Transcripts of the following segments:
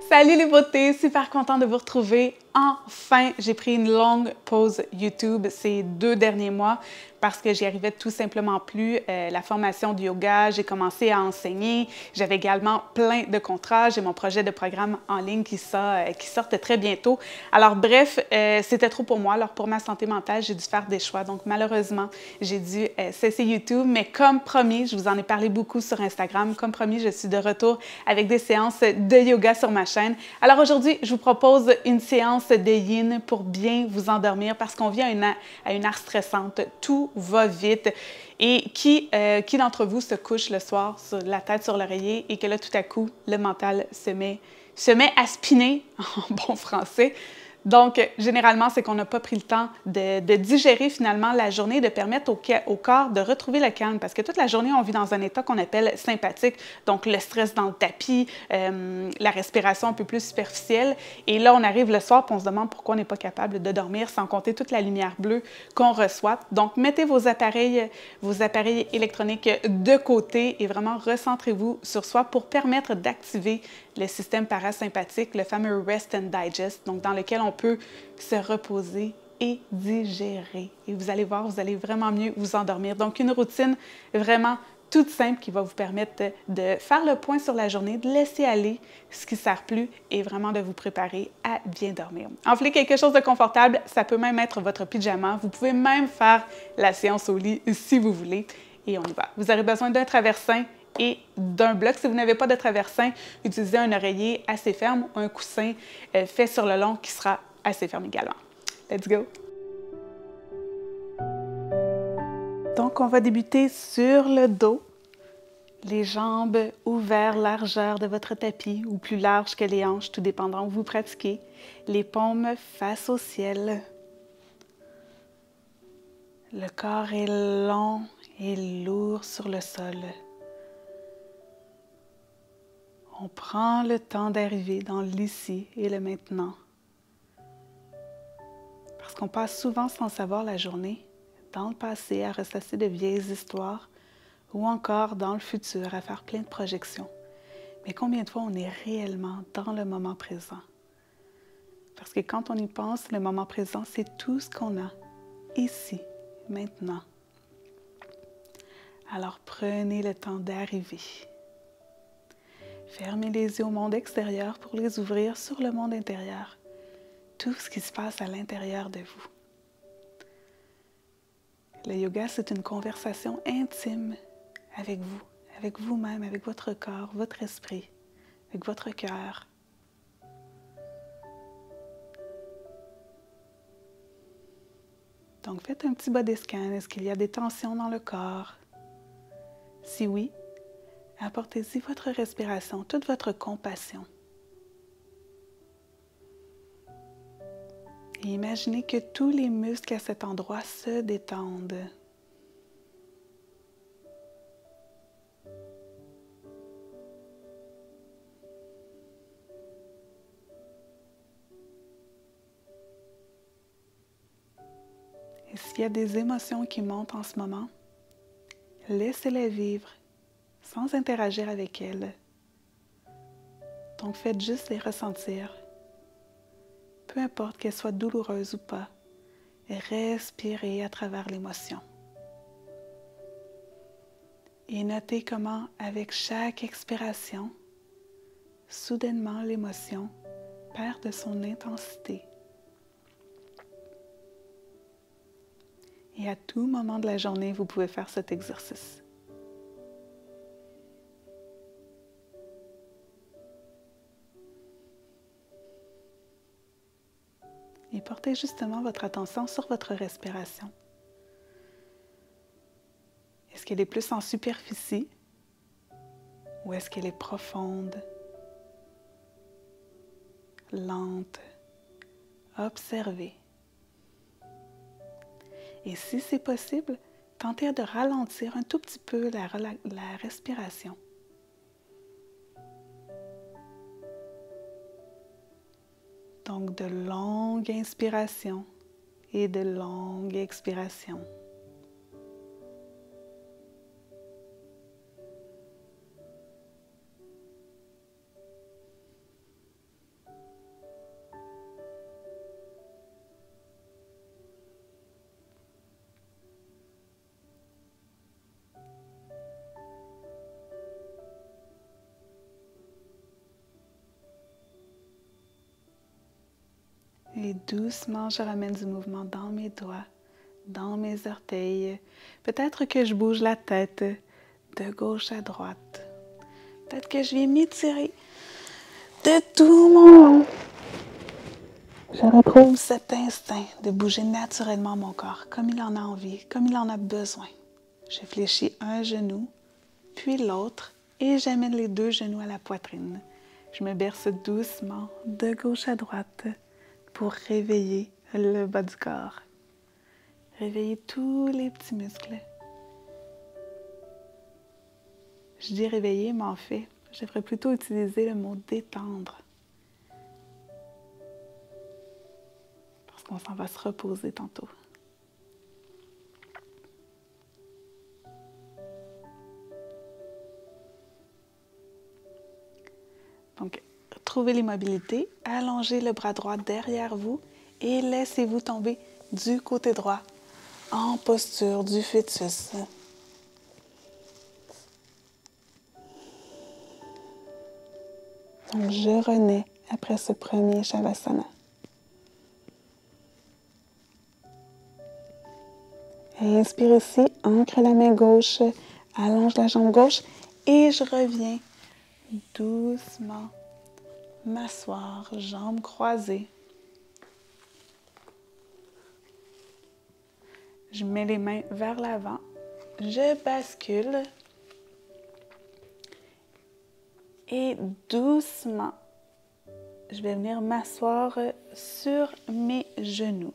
Salut les beautés, super content de vous retrouver. Enfin, j'ai pris une longue pause YouTube ces 2 derniers mois parce que j'y arrivais tout simplement plus. La formation du yoga, j'ai commencé à enseigner. J'avais également plein de contrats. J'ai mon projet de programme en ligne qui sort très bientôt. Alors bref, c'était trop pour moi. Alors pour ma santé mentale, j'ai dû faire des choix. Donc malheureusement, j'ai dû cesser YouTube. Mais comme promis, je vous en ai parlé beaucoup sur Instagram. Comme promis, je suis de retour avec des séances de yoga sur ma chaîne. Alors aujourd'hui, je vous propose une séance de yin pour bien vous endormir parce qu'on vit à une heure stressante. Tout va vite. Et qui d'entre vous se couche le soir sur la tête sur l'oreiller et que là, tout à coup, le mental se met à spinner, en bon français. Donc, généralement, c'est qu'on n'a pas pris le temps de digérer finalement la journée, de permettre au corps de retrouver le calme. Parce que toute la journée, on vit dans un état qu'on appelle sympathique. Donc, le stress dans le tapis, la respiration un peu plus superficielle. Et là, on arrive le soir et on se demande pourquoi on n'est pas capable de dormir sans compter toute la lumière bleue qu'on reçoit. Donc, mettez vos appareils électroniques de côté et vraiment recentrez-vous sur soi pour permettre d'activer le système parasympathique, le fameux Rest and Digest, donc dans lequel on peut se reposer et digérer. Et vous allez voir, vous allez vraiment mieux vous endormir. Donc, une routine vraiment toute simple qui va vous permettre de faire le point sur la journée, de laisser aller ce qui ne sert plus et vraiment de vous préparer à bien dormir. Enfilez quelque chose de confortable, ça peut même être votre pyjama. Vous pouvez même faire la séance au lit si vous voulez. Et on y va. Vous aurez besoin d'un traversin et d'un bloc. Si vous n'avez pas de traversin, utilisez un oreiller assez ferme ou un coussin fait sur le long qui sera assez ferme également. Let's go! Donc, on va débuter sur le dos. Les jambes ouvertes, largeur de votre tapis ou plus large que les hanches, tout dépendant où vous pratiquez. Les paumes face au ciel. Le corps est long et lourd sur le sol. On prend le temps d'arriver dans l'ici et le maintenant. Parce qu'on passe souvent sans savoir la journée, dans le passé à ressasser de vieilles histoires ou encore dans le futur à faire plein de projections. Mais combien de fois on est réellement dans le moment présent? Parce que quand on y pense, le moment présent, c'est tout ce qu'on a, ici, maintenant. Alors prenez le temps d'arriver. Fermez les yeux au monde extérieur pour les ouvrir sur le monde intérieur. Tout ce qui se passe à l'intérieur de vous. Le yoga, c'est une conversation intime avec vous, avec vous-même, avec votre corps, votre esprit, avec votre cœur. Donc, faites un petit body scan. Est-ce qu'il y a des tensions dans le corps? Si oui, apportez-y votre respiration, toute votre compassion. Et imaginez que tous les muscles à cet endroit se détendent. Et s'il y a des émotions qui montent en ce moment, laissez-les vivre sans interagir avec elles. Donc faites juste les ressentir. Peu importe qu'elles soient douloureuses ou pas, et respirez à travers l'émotion. Et notez comment, avec chaque expiration, soudainement l'émotion perd de son intensité. Et à tout moment de la journée, vous pouvez faire cet exercice. Et portez justement votre attention sur votre respiration. Est-ce qu'elle est plus en superficie ou est-ce qu'elle est profonde, lente? Observez. Et si c'est possible, tentez de ralentir un tout petit peu la respiration. Donc de longues inspirations et de longues expirations. Et doucement, je ramène du mouvement dans mes doigts, dans mes orteils. Peut-être que je bouge la tête de gauche à droite. Peut-être que je viens m'étirer de tout mon long. Je retrouve cet instinct de bouger naturellement mon corps, comme il en a envie, comme il en a besoin. Je fléchis un genou, puis l'autre, et j'amène les deux genoux à la poitrine. Je me berce doucement de gauche à droite pour réveiller le bas du corps. Réveiller tous les petits muscles. Je dis réveiller, mais en fait, je devrais plutôt utiliser le mot détendre. Parce qu'on s'en va se reposer tantôt. Donc, trouvez l'immobilité, allongez le bras droit derrière vous et laissez-vous tomber du côté droit en posture du fœtus. Donc, je renais après ce premier Shavasana. Inspire ici, ancre la main gauche, allonge la jambe gauche et je reviens doucement m'asseoir, jambes croisées. Je mets les mains vers l'avant, je bascule et doucement, je vais venir m'asseoir sur mes genoux.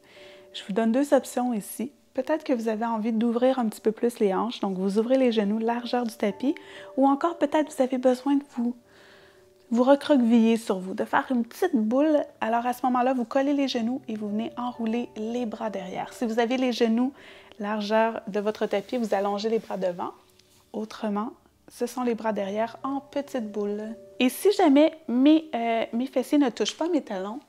Je vous donne deux options ici. Peut-être que vous avez envie d'ouvrir un petit peu plus les hanches, donc vous ouvrez les genoux, largeur du tapis, ou encore peut-être vous avez besoin de vous recroqueviller sur vous, de faire une petite boule. Alors à ce moment-là, vous collez les genoux et vous venez enrouler les bras derrière. Si vous avez les genoux largeur de votre tapis, vous allongez les bras devant. Autrement, ce sont les bras derrière en petite boule. Et si jamais mes fessiers ne touchent pas mes talons,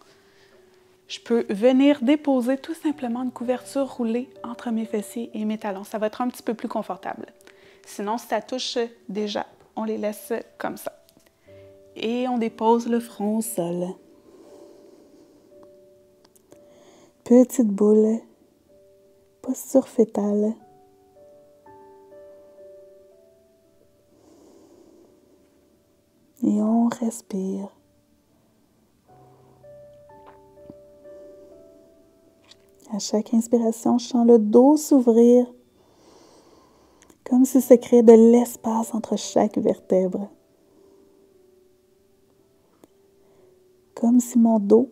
je peux venir déposer tout simplement une couverture roulée entre mes fessiers et mes talons. Ça va être un petit peu plus confortable. Sinon, si ça touche déjà, on les laisse comme ça. Et on dépose le front au sol. Petite boule, posture fœtale. Et on respire. À chaque inspiration, je sens le dos s'ouvrir, comme si se créait de l'espace entre chaque vertèbre. Comme si mon dos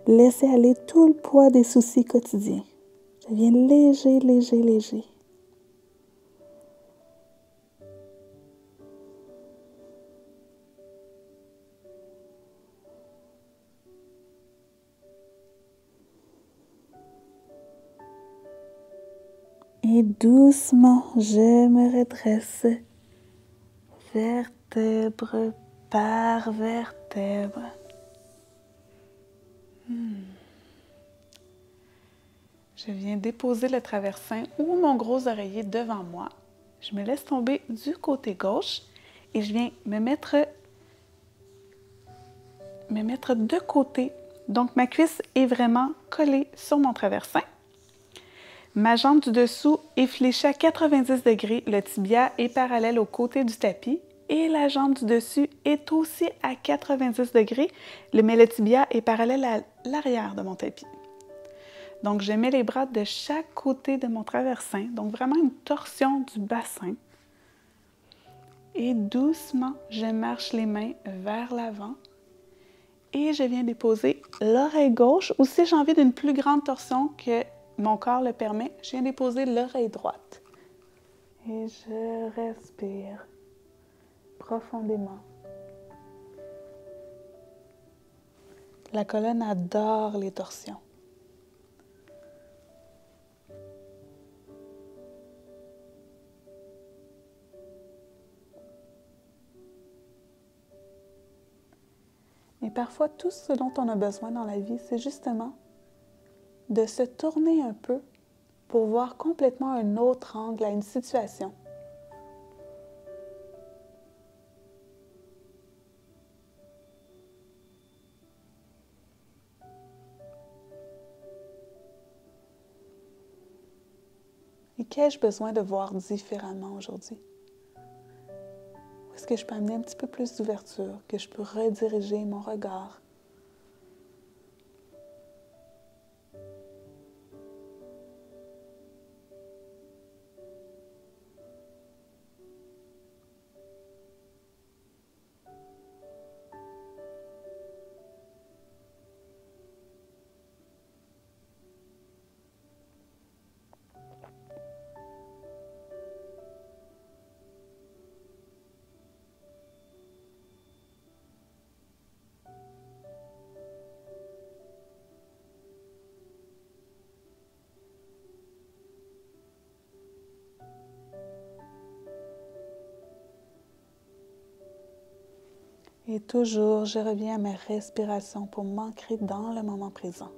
laissait aller tout le poids des soucis quotidiens. Je deviens léger, léger, léger. Et doucement, je me redresse, vertèbre par vertèbre. Je viens déposer le traversin ou mon gros oreiller devant moi. Je me laisse tomber du côté gauche et je viens me mettre de côté. Donc, ma cuisse est vraiment collée sur mon traversin. Ma jambe du dessous est fléchie à 90 degrés. Le tibia est parallèle au côté du tapis. Et la jambe du dessus est aussi à 90 degrés, mais le tibia est parallèle à l'arrière de mon tapis. Donc, je mets les bras de chaque côté de mon traversin, donc vraiment une torsion du bassin. Et doucement, je marche les mains vers l'avant et je viens déposer l'oreille gauche, ou si j'ai envie d'une plus grande torsion que mon corps le permet, je viens déposer l'oreille droite. Et je respire profondément. La colonne adore les torsions. Et parfois, tout ce dont on a besoin dans la vie, c'est justement de se tourner un peu pour voir complètement un autre angle à une situation. Et qu'ai-je besoin de voir différemment aujourd'hui? Où est-ce que je peux amener un petit peu plus d'ouverture, que je peux rediriger mon regard? Et toujours, je reviens à ma respiration pour m'ancrer dans le moment présent.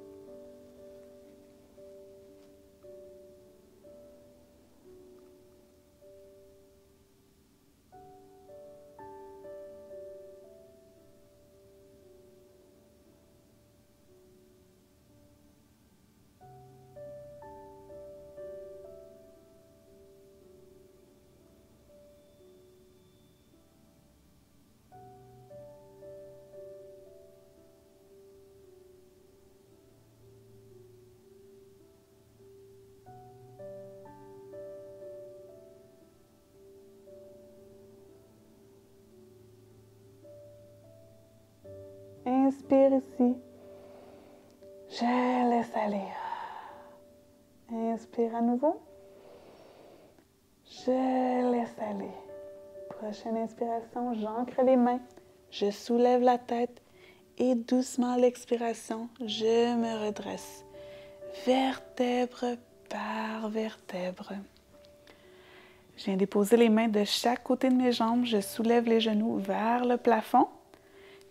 Inspire ici. Je laisse aller. Inspire à nouveau. Je laisse aller. Prochaine inspiration, j'ancre les mains. Je soulève la tête et doucement à l'expiration, je me redresse. Vertèbre par vertèbre. Je viens déposer les mains de chaque côté de mes jambes. Je soulève les genoux vers le plafond.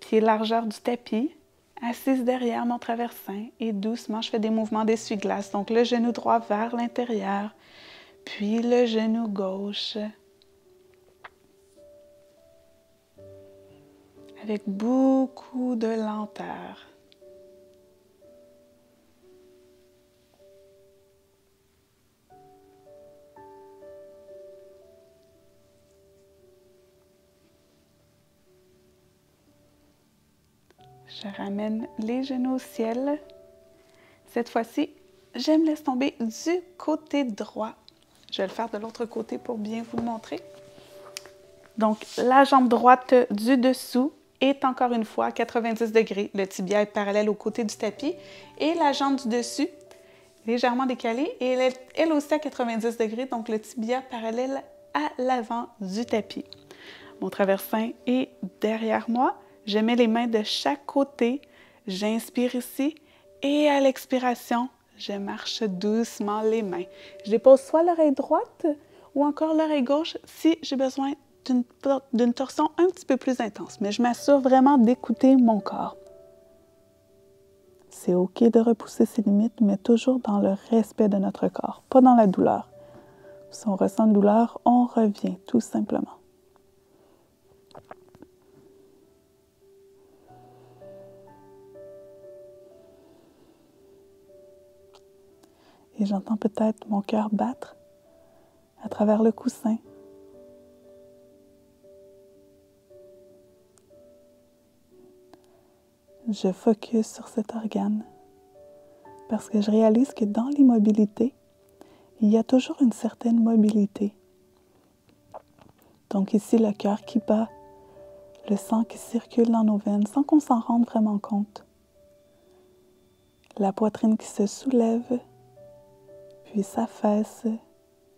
Pied largeur du tapis. Assise derrière mon traversin et doucement, je fais des mouvements d'essuie-glace. Donc, le genou droit vers l'intérieur, puis le genou gauche. Avec beaucoup de lenteur. Je ramène les genoux au ciel. Cette fois-ci, je me laisse tomber du côté droit. Je vais le faire de l'autre côté pour bien vous le montrer. Donc, la jambe droite du dessous est encore une fois à 90 degrés. Le tibia est parallèle au côté du tapis. Et la jambe du dessus, légèrement décalée, et elle aussi à 90 degrés. Donc, le tibia parallèle à l'avant du tapis. Mon traversin est derrière moi. Je mets les mains de chaque côté. J'inspire ici et à l'expiration, je marche doucement les mains. Je dépose soit l'oreille droite ou encore l'oreille gauche si j'ai besoin d'une torsion un petit peu plus intense. Mais je m'assure vraiment d'écouter mon corps. C'est OK de repousser ses limites, mais toujours dans le respect de notre corps, pas dans la douleur. Si on ressent une douleur, on revient tout simplement. Et j'entends peut-être mon cœur battre à travers le coussin. Je focus sur cet organe parce que je réalise que dans l'immobilité, il y a toujours une certaine mobilité. Donc ici, le cœur qui bat, le sang qui circule dans nos veines sans qu'on s'en rende vraiment compte. La poitrine qui se soulève, puis s'affaisse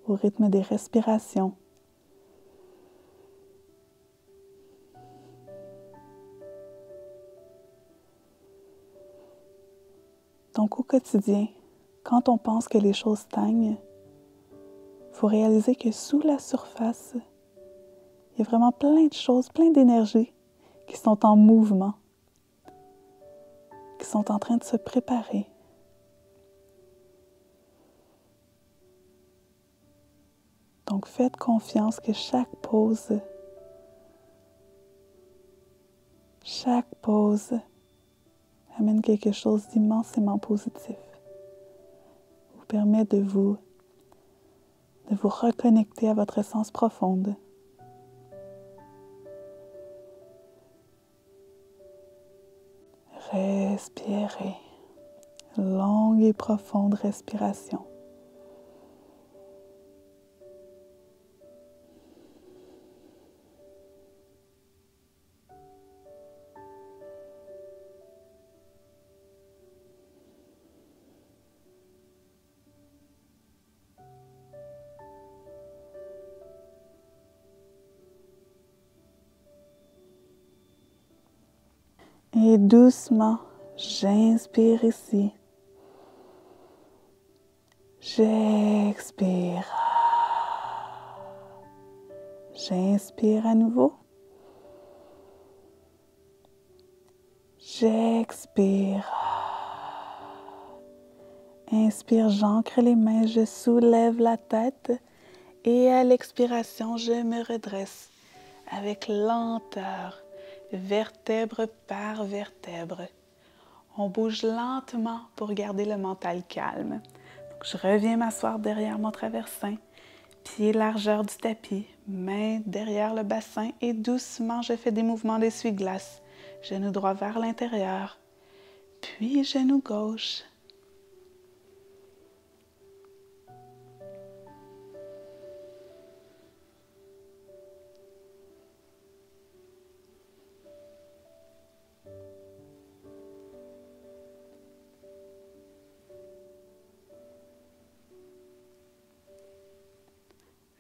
au rythme des respirations. Donc au quotidien, quand on pense que les choses stagnent, il faut réaliser que sous la surface, il y a vraiment plein de choses, plein d'énergies qui sont en mouvement, qui sont en train de se préparer. Donc faites confiance que chaque pause amène quelque chose d'immensément positif, vous permet de vous de vous reconnecter à votre essence profonde. Respirez. Longue et profonde respiration. Et doucement, j'inspire ici. J'expire. J'inspire à nouveau. J'expire. Inspire, j'ancre les mains, je soulève la tête. Et à l'expiration, je me redresse avec lenteur, vertèbre par vertèbre. On bouge lentement pour garder le mental calme. Donc, je reviens m'asseoir derrière mon traversin, pied largeur du tapis, main derrière le bassin et doucement je fais des mouvements d'essuie-glace. Genou droit vers l'intérieur, puis genou gauche.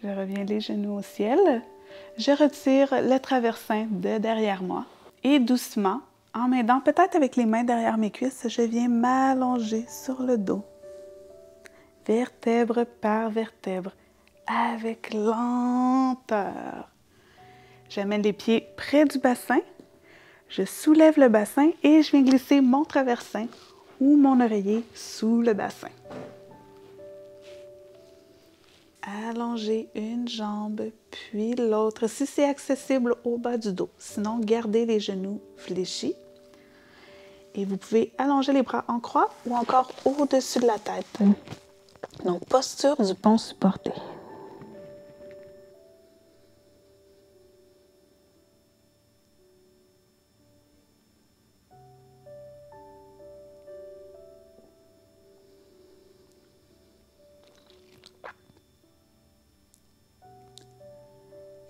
Je reviens les genoux au ciel. Je retire le traversin de derrière moi. Et doucement, en m'aidant peut-être avec les mains derrière mes cuisses, je viens m'allonger sur le dos. Vertèbre par vertèbre, avec lenteur. J'amène les pieds près du bassin. Je soulève le bassin et je viens glisser mon traversin ou mon oreiller sous le bassin. Allongez une jambe, puis l'autre, si c'est accessible au bas du dos. Sinon, gardez les genoux fléchis. Et vous pouvez allonger les bras en croix ou encore au-dessus de la tête. Donc, posture du pont supporté.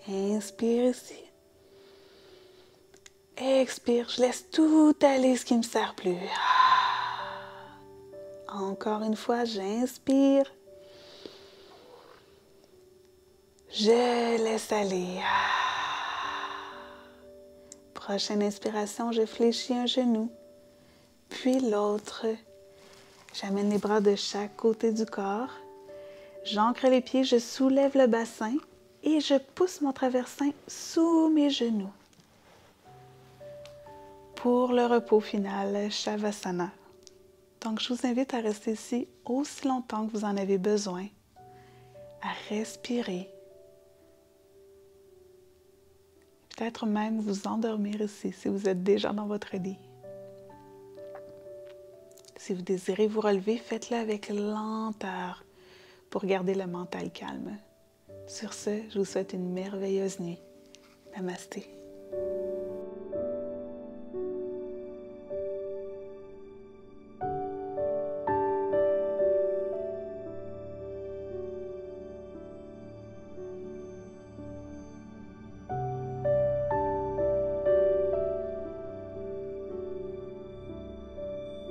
Inspire ici. Expire, je laisse tout aller ce qui ne me sert plus. Encore une fois, j'inspire. Je laisse aller. Prochaine inspiration, je fléchis un genou, puis l'autre. J'amène les bras de chaque côté du corps. J'ancre les pieds, je soulève le bassin et je pousse mon traversin sous mes genoux. Pour le repos final, Shavasana. Donc, je vous invite à rester ici aussi longtemps que vous en avez besoin, à respirer. Peut-être même vous endormir ici si vous êtes déjà dans votre lit. Si vous désirez vous relever, faites-le avec lenteur pour garder le mental calme. Sur ce, je vous souhaite une merveilleuse nuit. Namasté.